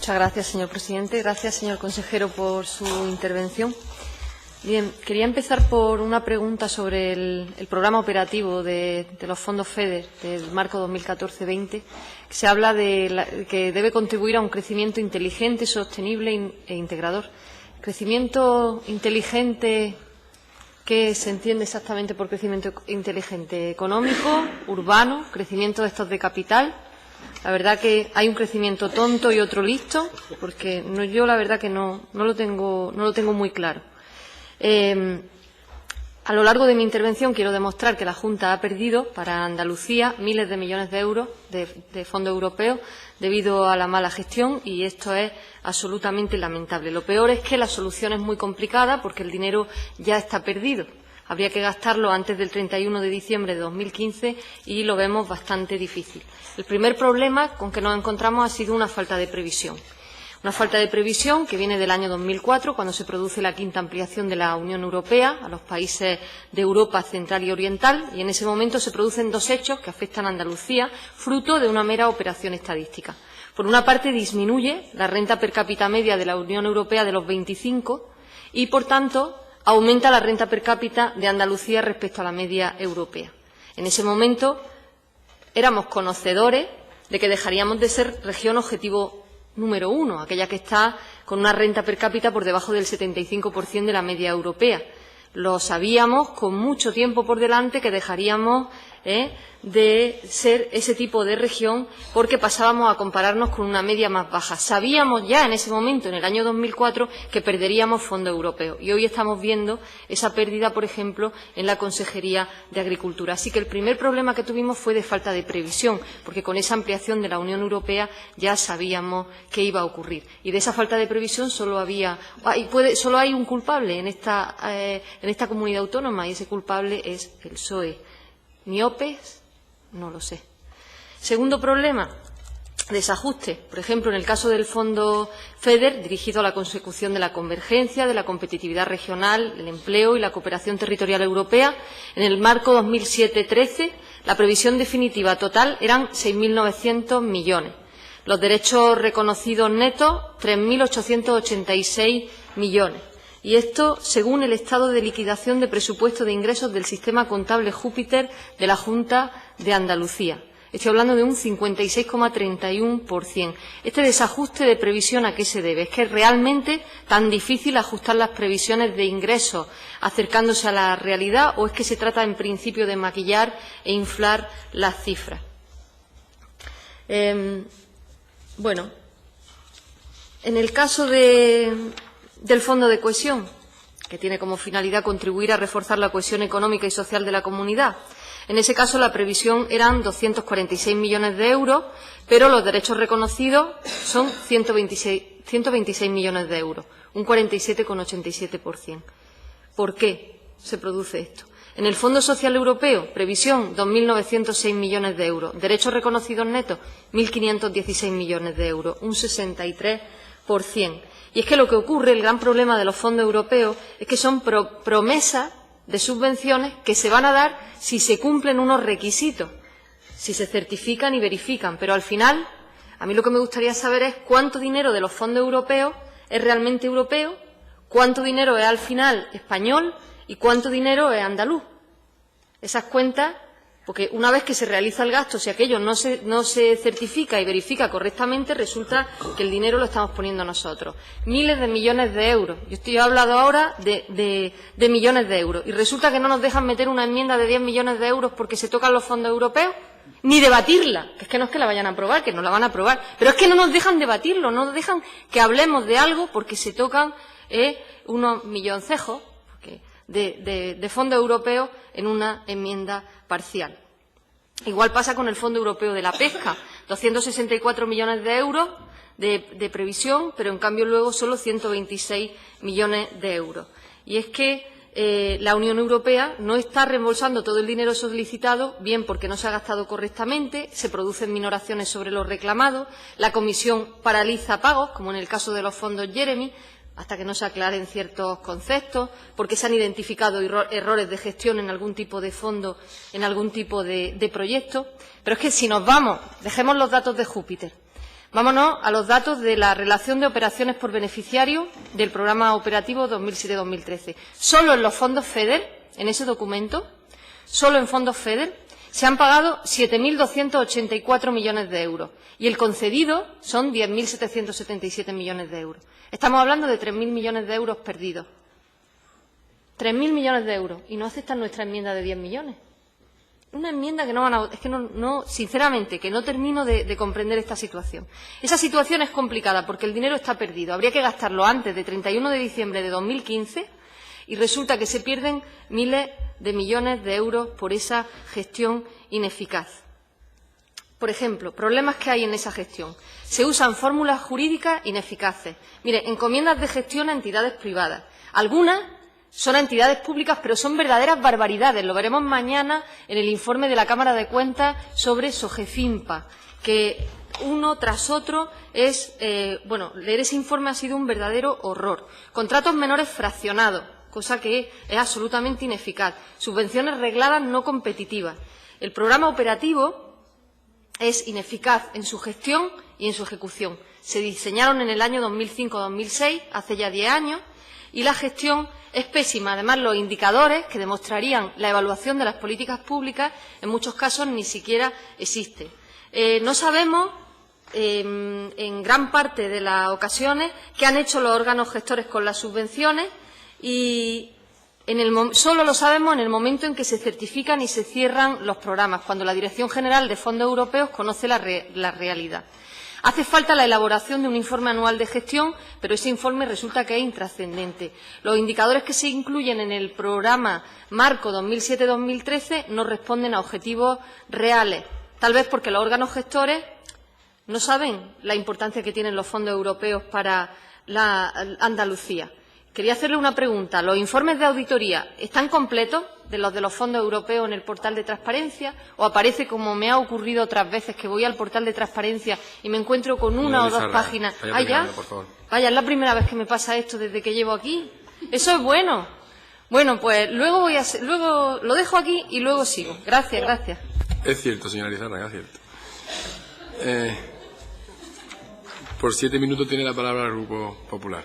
Muchas gracias, señor presidente. Gracias, señor consejero, por su intervención. Bien, quería empezar por una pregunta sobre el programa operativo de los fondos FEDER del marco 2014-20, que se habla de que debe contribuir a un crecimiento inteligente, sostenible e integrador. ¿Crecimiento inteligente? ¿Qué se entiende exactamente por crecimiento inteligente? ¿Económico, urbano, crecimiento de estos de capital? La verdad que hay un crecimiento tonto y otro listo, porque yo la verdad que no lo tengo muy claro. A lo largo de mi intervención quiero demostrar que la Junta ha perdido para Andalucía miles de millones de euros de fondos europeos debido a la mala gestión, y esto es absolutamente lamentable. Lo peor es que la solución es muy complicada porque el dinero ya está perdido. Habría que gastarlo antes del 31 de diciembre de 2015 y lo vemos bastante difícil. El primer problema con que nos encontramos ha sido una falta de previsión. Una falta de previsión que viene del año 2004, cuando se produce la quinta ampliación de la Unión Europea a los países de Europa Central y Oriental, y en ese momento se producen dos hechos que afectan a Andalucía, fruto de una mera operación estadística. Por una parte, disminuye la renta per cápita media de la Unión Europea de los 25 y, por tanto, aumenta la renta per cápita de Andalucía respecto a la media europea. En ese momento éramos conocedores de que dejaríamos de ser región objetivo número 1, aquella que está con una renta per cápita por debajo del 75% de la media europea. Lo sabíamos con mucho tiempo por delante que dejaríamos de ser ese tipo de región porque pasábamos a compararnos con una media más baja. Sabíamos ya en ese momento, en el año 2004, que perderíamos fondos europeos y hoy estamos viendo esa pérdida, por ejemplo, en la Consejería de Agricultura. Así que el primer problema que tuvimos fue de falta de previsión, porque con esa ampliación de la Unión Europea ya sabíamos que iba a ocurrir. Y de esa falta de previsión solo hay un culpable en esta comunidad autónoma, y ese culpable es el PSOE. ¿Miopes? No lo sé. Segundo problema, desajuste. Por ejemplo, en el caso del fondo FEDER, dirigido a la consecución de la convergencia, de la competitividad regional, el empleo y la cooperación territorial europea, en el marco 2007-13, la previsión definitiva total eran 6.900 millones. Los derechos reconocidos netos, 3.886 millones. Y esto según el estado de liquidación de presupuesto de ingresos del sistema contable Júpiter de la Junta de Andalucía. Estoy hablando de un 56,31%. Este desajuste de previsión, ¿a qué se debe? ¿Es que es realmente tan difícil ajustar las previsiones de ingresos acercándose a la realidad, o es que se trata en principio de maquillar e inflar las cifras? Bueno, en el caso del Fondo de Cohesión, que tiene como finalidad contribuir a reforzar la cohesión económica y social de la comunidad. En ese caso, la previsión eran 246 millones de euros, pero los derechos reconocidos son 126 millones de euros, un 47,87%. ¿Por qué se produce esto? En el Fondo Social Europeo, previsión 2.906 millones de euros, derechos reconocidos netos 1.516 millones de euros, un 63%. Y es que lo que ocurre, el gran problema de los fondos europeos, es que son promesas de subvenciones que se van a dar si se cumplen unos requisitos, si se certifican y verifican. Pero al final, a mí lo que me gustaría saber es cuánto dinero de los fondos europeos es realmente europeo, cuánto dinero es al final español y cuánto dinero es andaluz. Esas cuentas, porque una vez que se realiza el gasto, si aquello no se certifica y verifica correctamente, resulta que el dinero lo estamos poniendo nosotros. Miles de millones de euros. Yo estoy hablando ahora de millones de euros. Y resulta que no nos dejan meter una enmienda de 10 millones de euros porque se tocan los fondos europeos, ni debatirla. Que no es que la vayan a aprobar, que no la van a aprobar. Pero es que no nos dejan debatirlo, no nos dejan que hablemos de algo porque se tocan unos milloncejos de fondos europeos en una enmienda parcial. Igual pasa con el Fondo Europeo de la Pesca, 264 millones de euros de previsión, pero en cambio luego solo 126 millones de euros. Y es que la Unión Europea no está reembolsando todo el dinero solicitado, bien porque no se ha gastado correctamente, se producen minoraciones sobre lo reclamado, la Comisión paraliza pagos, como en el caso de los fondos Jeremy, hasta que no se aclaren ciertos conceptos, porque se han identificado errores de gestión en algún tipo de fondo, en algún tipo de proyecto. Pero es que si nos vamos, dejemos los datos de Júpiter. Vámonos a los datos de la relación de operaciones por beneficiario del programa operativo 2007-2013. Solo en los fondos FEDER, en ese documento, solo en fondos FEDER, se han pagado 7.284 millones de euros y el concedido son 10.777 millones de euros. Estamos hablando de 3.000 millones de euros perdidos. 3.000 millones de euros y no aceptan nuestra enmienda de 10 millones. Una enmienda que no van a... Es que sinceramente, que no termino de comprender esta situación. Esa situación es complicada porque el dinero está perdido. Habría que gastarlo antes de 31 de diciembre de 2015 y resulta que se pierden miles de millones de euros por esa gestión ineficaz. Por ejemplo, problemas que hay en esa gestión. Se usan fórmulas jurídicas ineficaces. Mire, encomiendas de gestión a entidades privadas. Algunas son a entidades públicas, pero son verdaderas barbaridades. Lo veremos mañana en el informe de la Cámara de Cuentas sobre SOGEFIMPA, que uno tras otro es... leer ese informe ha sido un verdadero horror. Contratos menores fraccionados, cosa que es absolutamente ineficaz. Subvenciones regladas no competitivas. El programa operativo es ineficaz en su gestión y en su ejecución. Se diseñaron en el año 2005-2006, hace ya 10 años, y la gestión es pésima. Además, los indicadores que demostrarían la evaluación de las políticas públicas en muchos casos ni siquiera existen. No sabemos, en gran parte de las ocasiones, qué han hecho los órganos gestores con las subvenciones y solo lo sabemos en el momento en que se certifican y se cierran los programas, cuando la Dirección General de Fondos Europeos conoce la realidad. Hace falta la elaboración de un informe anual de gestión, pero ese informe resulta que es intrascendente. Los indicadores que se incluyen en el programa Marco 2007-2013 no responden a objetivos reales, tal vez porque los órganos gestores no saben la importancia que tienen los fondos europeos para la Andalucía. Quería hacerle una pregunta. ¿Los informes de auditoría están completos de los fondos europeos en el portal de transparencia? ¿O aparece, como me ha ocurrido otras veces, que voy al portal de transparencia y me encuentro con una o dos páginas? ¿Ya? Vaya, es la primera vez que me pasa esto desde que llevo aquí. Eso es bueno. Bueno, pues luego lo dejo aquí y luego sigo. Gracias. Es cierto, señora Lizarraga, es cierto. Por 7 minutos tiene la palabra el Grupo Popular.